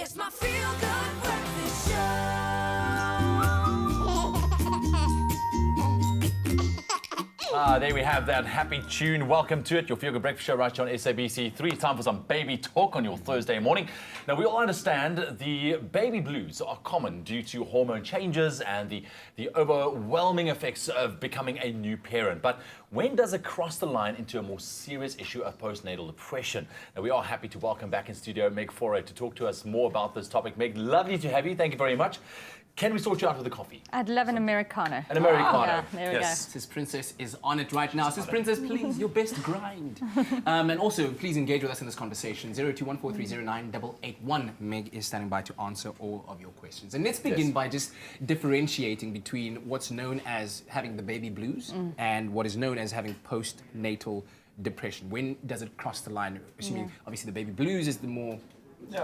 It's my feel-good breakfast show. There we have that happy tune. Welcome to it, your Feel Good Breakfast Show right here on SABC3. Time for some baby talk on your Thursday morning. Now, we all understand the baby blues are common due to hormone changes and the overwhelming effects of becoming a new parent. But when does it cross the line into a more serious issue of postnatal depression? Now, we are happy to welcome back in studio Meg Foray to talk to us more about this topic. Meg, lovely to have you. Thank you very much. Can we sort you out with a coffee? I'd love an Americano. An Americano. Yeah, there we go. Sis Princess is on it right now. Sis Princess, please, your best grind. And also, please engage with us in this conversation. 0214309881. Meg is standing by to answer all of your questions. And let's begin by just differentiating between what's known as having the baby blues and what is known as having postnatal depression. When does it cross the line? Assuming, obviously, the baby blues is the more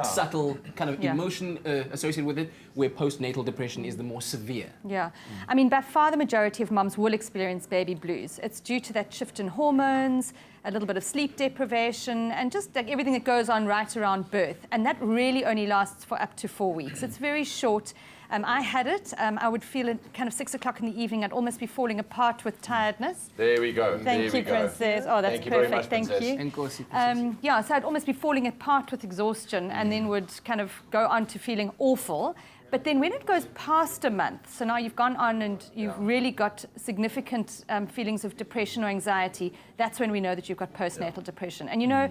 subtle kind of emotion associated with it, where postnatal depression is the more severe. Yeah. I mean, by far the majority of mums will experience baby blues. It's due to that shift in hormones, a little bit of sleep deprivation, and just like everything that goes on right around birth. And that really only lasts for up to 4 weeks. It's very short. I had it. I would feel it kind of 6 o'clock in the evening. I'd almost be falling apart with tiredness. There we go. Thank you, Princess. Oh, that's Thank you perfect. very much, Thank Princess. you. Yeah, so I'd almost be falling apart with exhaustion and then would kind of go on to feeling awful. But then when it goes past a month, so now you've gone on and you've really got significant feelings of depression or anxiety, that's when we know that you've got postnatal depression. And you know,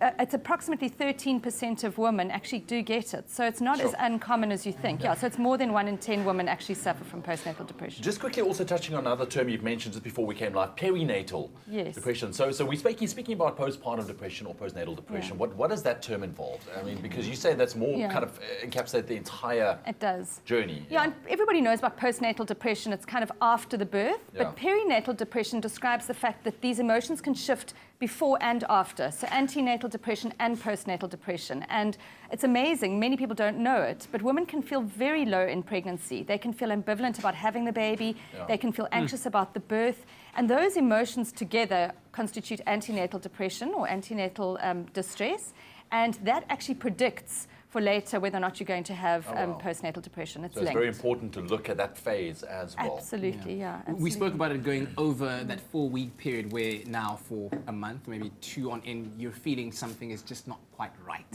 it's approximately 13% of women actually do get it. So it's not as uncommon as you think. Yeah, so it's more than 1 in 10 women actually suffer from postnatal depression. Just quickly also touching on another term you've mentioned just before we came live, perinatal depression. So we're speaking about postpartum depression or postnatal depression. What does that term involve? I mean, because you say that's more kind of encapsulate the entire journey. Yeah, and everybody knows about postnatal depression. It's kind of after the birth. But perinatal depression describes the fact that these emotions can shift before and after. So antenatal depression and postnatal depression. And it's amazing, many people don't know it, but women can feel very low in pregnancy. They can feel ambivalent about having the baby. They can feel anxious about the birth. And those emotions together constitute antenatal depression or antenatal distress. And that actually predicts for later whether or not you're going to have postnatal depression. It's linked. It's very important to look at that phase as well. Absolutely, absolutely. We spoke about it going over that 4-week period where now for a month, maybe 2 on end, you're feeling something is just not quite right.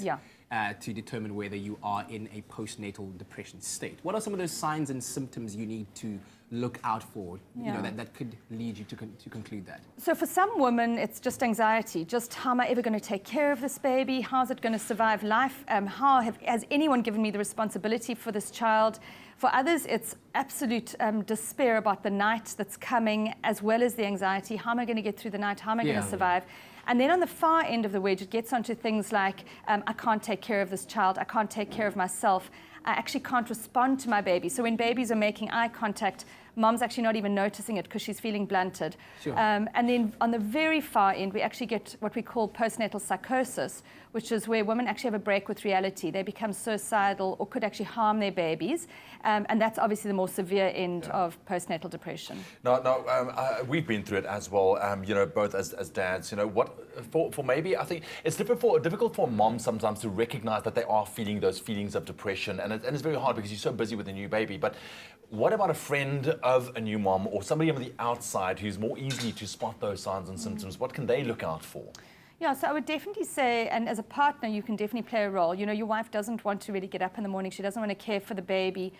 To determine whether you are in a postnatal depression state. What are some of those signs and symptoms you need to look out for, you know, that could lead you to conclude that? So for some women, it's just anxiety. Just how am I ever going to take care of this baby? How's it going to survive life? Has anyone given me the responsibility for this child? For others, it's absolute despair about the night that's coming, as well as the anxiety. How am I going to get through the night? How am I going to survive? And then on the far end of the wedge, it gets onto things like, I can't take care of this child. I can't take care of myself. I actually can't respond to my baby. So when babies are making eye contact, mom's actually not even noticing it because she's feeling blunted. And then on the very far end, we actually get what we call postnatal psychosis, which is where women actually have a break with reality. They become suicidal or could actually harm their babies. And that's obviously the more severe end of postnatal depression. We've been through it as well, you know, both as dads. You know, what for maybe, I think it's difficult for moms sometimes to recognize that they are feeling those feelings of depression. And it's very hard because you're so busy with a new baby. But what about a friend of a new mom or somebody on the outside who's more easy to spot those signs and symptoms? What can they look out for? Yeah, so I would definitely say, and as a partner, you can definitely play a role. You know, your wife doesn't want to really get up in the morning. She doesn't want to care for the baby.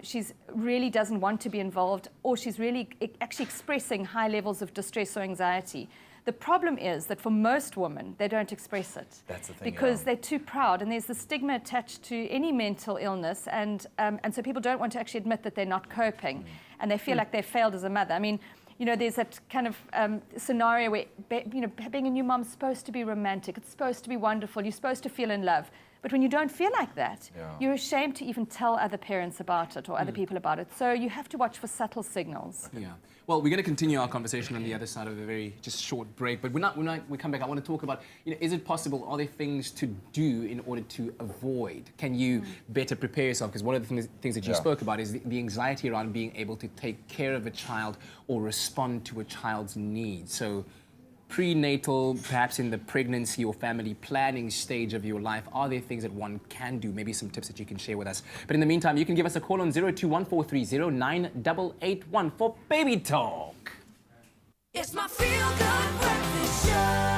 She's really doesn't want to be involved, or she's really actually expressing high levels of distress or anxiety. The problem is that for most women, they don't express it. That's the thing, because they're too proud, and there's the stigma attached to any mental illness, and so people don't want to actually admit that they're not coping, and they feel like they failed as a mother. I mean, you know, there's that kind of scenario where, you know, being a new mom is supposed to be romantic. It's supposed to be wonderful. You're supposed to feel in love. But when you don't feel like that, you're ashamed to even tell other parents about it or other people about it. So you have to watch for subtle signals. Yeah. Well, we're going to continue our conversation on the other side of a very just short break. But when we come back, I want to talk about, you know, is it possible? Are there things to do in order to avoid? Can you better prepare yourself? Because one of the things that you spoke about is the anxiety around being able to take care of a child or respond to a child's needs. So prenatal, perhaps in the pregnancy or family planning stage of your life? Are there things that one can do? Maybe some tips that you can share with us. But in the meantime, you can give us a call on 0214309881 for Baby Talk. It's my feel-good breakfast show.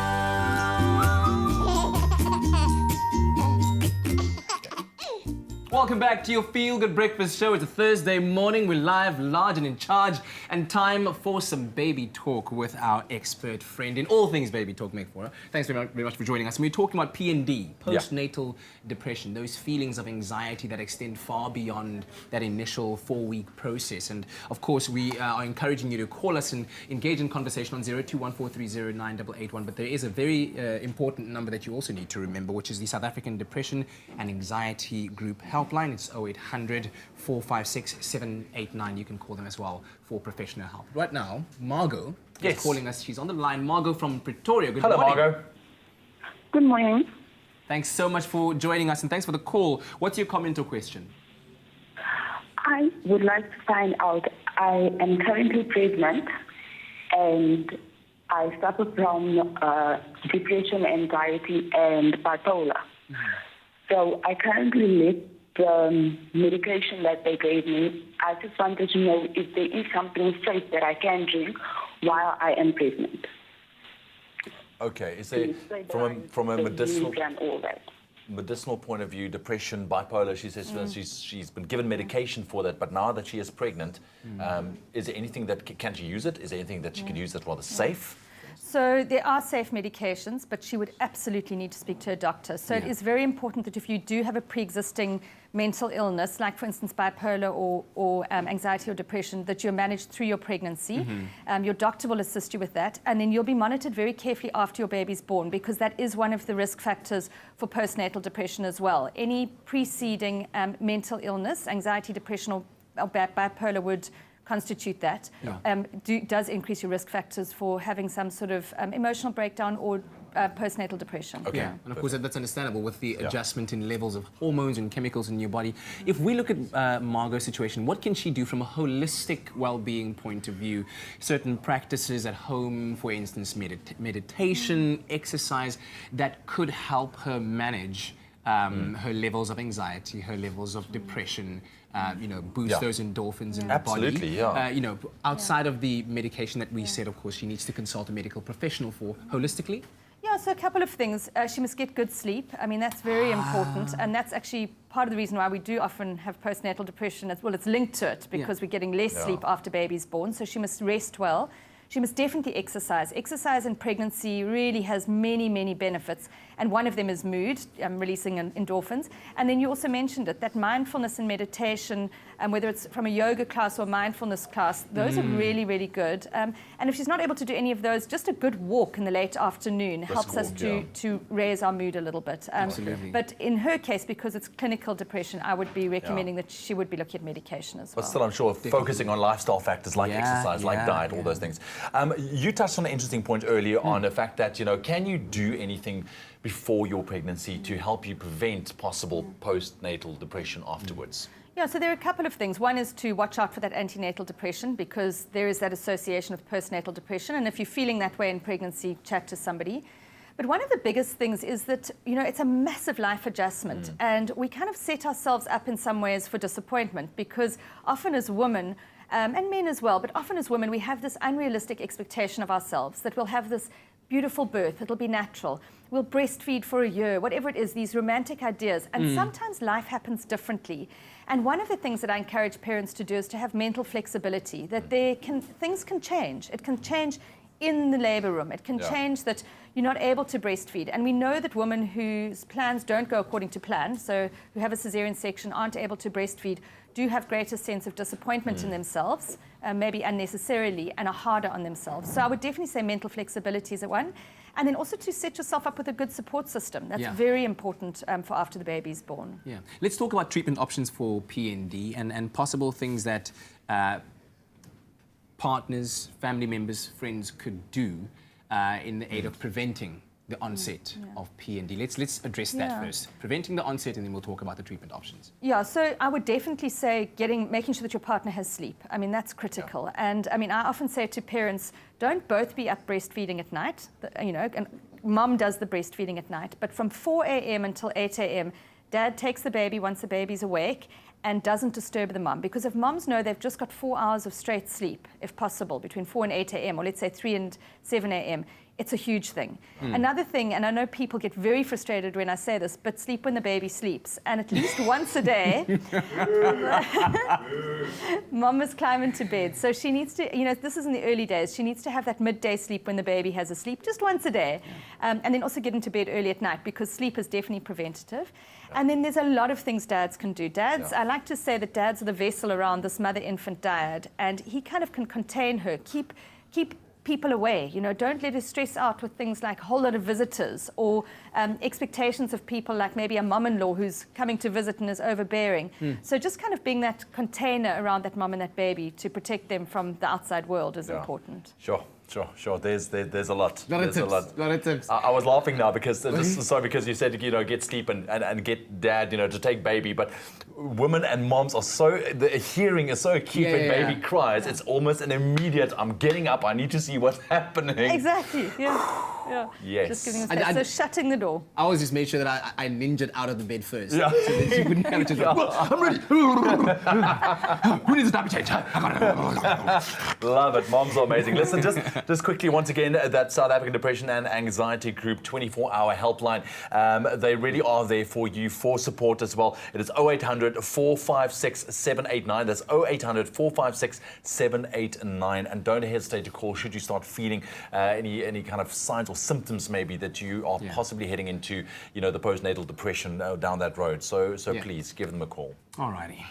Welcome back to your Feel Good Breakfast Show. It's a Thursday morning. We're live, large and in charge, and time for some baby talk with our expert friend in all things baby talk, Meg Fora. Thanks very much for joining us. And we're talking about PND, postnatal depression, those feelings of anxiety that extend far beyond that initial 4-week process. And of course, we are encouraging you to call us and engage in conversation on 0214309881. But there is a very important number that you also need to remember, which is the South African Depression and Anxiety Group Helpline. It's 0800 456 789. You can call them as well for professional help. Right now, Margot is calling us. She's on the line. Margot from Pretoria. Good morning. Hello, Margot. Good morning. Thanks so much for joining us, and thanks for the call. What's your comment or question? I would like to find out, I am currently pregnant and I suffer from depression, anxiety, and bipolar. So I currently live the medication that they gave me. I just wanted to know if there is something safe that I can drink while I am pregnant. Okay, is there, from a medicinal And all that. point of view, depression, bipolar, she says she's been given medication for that, but now that she is pregnant, is there anything that, can she use it? Is there anything that she can use that's rather safe? So there are safe medications, but she would absolutely need to speak to a doctor. So it is very important that if you do have a pre-existing mental illness, like for instance bipolar or anxiety or depression, that you're managed through your pregnancy. Your doctor will assist you with that, and then you'll be monitored very carefully after your baby's born, because that is one of the risk factors for postnatal depression as well. Any preceding mental illness, anxiety, depression or bipolar would constitute that, does increase your risk factors for having some sort of emotional breakdown or postnatal depression. Okay, and of course that's understandable with the adjustment in levels of hormones and chemicals in your body. If we look at Margot's situation, what can she do from a holistic well-being point of view? Certain practices at home, for instance, meditation, exercise, that could help her manage her levels of anxiety, her levels of depression, boost those endorphins in the body. Absolutely, outside of the medication that we said, of course, she needs to consult a medical professional for holistically. Yeah, so a couple of things. She must get good sleep. I mean, that's very important, and that's actually part of the reason why we do often have postnatal depression as well. It's linked to it because we're getting less sleep after baby's born, so she must rest well. She must definitely exercise. Exercise in pregnancy really has many, many benefits. And one of them is mood, releasing endorphins. And then you also mentioned it, that mindfulness and meditation, whether it's from a yoga class or mindfulness class, those are really, really good. And if she's not able to do any of those, just a good walk in the late afternoon helps us to raise our mood a little bit. Absolutely. But in her case, because it's clinical depression, I would be recommending that she would be looking at medication as well. But still, I'm sure focusing on lifestyle factors like exercise, like diet, all those things. You touched on an interesting point earlier on the fact that, can you do anything before your pregnancy to help you prevent possible postnatal depression afterwards? Yeah, so there are a couple of things. One is to watch out for that antenatal depression, because there is that association with postnatal depression. And if you're feeling that way in pregnancy, chat to somebody. But one of the biggest things is that, it's a massive life adjustment. And we kind of set ourselves up in some ways for disappointment, because often as women, and men as well, but often as women, we have this unrealistic expectation of ourselves that we'll have this beautiful birth, it'll be natural, we'll breastfeed for a year, whatever it is, these romantic ideas. And sometimes life happens differently. And one of the things that I encourage parents to do is to have mental flexibility, that things can change. It can change in the labor room. It can change that you're not able to breastfeed. And we know that women whose plans don't go according to plan, so who have a cesarean section, aren't able to breastfeed, do have greater sense of disappointment in themselves, maybe unnecessarily, and are harder on themselves. So I would definitely say mental flexibility is one. And then also to set yourself up with a good support system. That's very important for after the baby's born. Yeah. Let's talk about treatment options for PND and possible things that partners, family members, friends could do in the aid of preventing the onset of PND. Let's address that first. Preventing the onset, and then we'll talk about the treatment options. Yeah, so I would definitely say making sure that your partner has sleep. I mean, that's critical. Yeah. And I mean, I often say to parents, don't both be up breastfeeding at night. You know, and mom does the breastfeeding at night, but from 4 a.m. until 8 a.m., dad takes the baby once the baby's awake and doesn't disturb the mom. Because if moms know they've just got 4 hours of straight sleep, if possible, between 4 and 8 a.m., or let's say 3 and 7 a.m., it's a huge thing. Another thing, and I know people get very frustrated when I say this, but sleep when the baby sleeps. And at least once a day, mom must climb into bed. So she needs to, you know, this is in the early days, she needs to have that midday sleep when the baby has a sleep, just once a day. And then also get into bed early at night, because sleep is definitely preventative. And then there's a lot of things dads can do. Dads, I like to say that dads are the vessel around this mother-infant dyad, and he kind of can contain her, keep people away. You know, don't let her stress out with things like a whole lot of visitors or expectations of people, like maybe a mom-in-law who's coming to visit and is overbearing. So just kind of being that container around that mom and that baby to protect them from the outside world is important. Sure. There's a lot. Lot of tips. I was laughing now because because you said, you know, get sleep and get dad, you know, to take baby. But women and moms are the hearing is so acute when baby cries. It's almost an immediate, I'm getting up, I need to see what's happening. Exactly. Yeah. Yes. Just giving them space. So shutting the door. I always just made sure that I ninja'd out of the bed first. Yeah. So that she wouldn't have to just I'm ready. Who needs a diaper change? Love it. Moms are amazing. Listen, just quickly, once again, that South African Depression and Anxiety Group 24-hour helpline. They really are there for you, for support as well. It is 0800 456 789. That's 0800 456 789. And don't hesitate to call should you start feeling any kind of signs or symptoms maybe that you are possibly heading into, you know, the postnatal depression down that road. So please give them a call. Alrighty.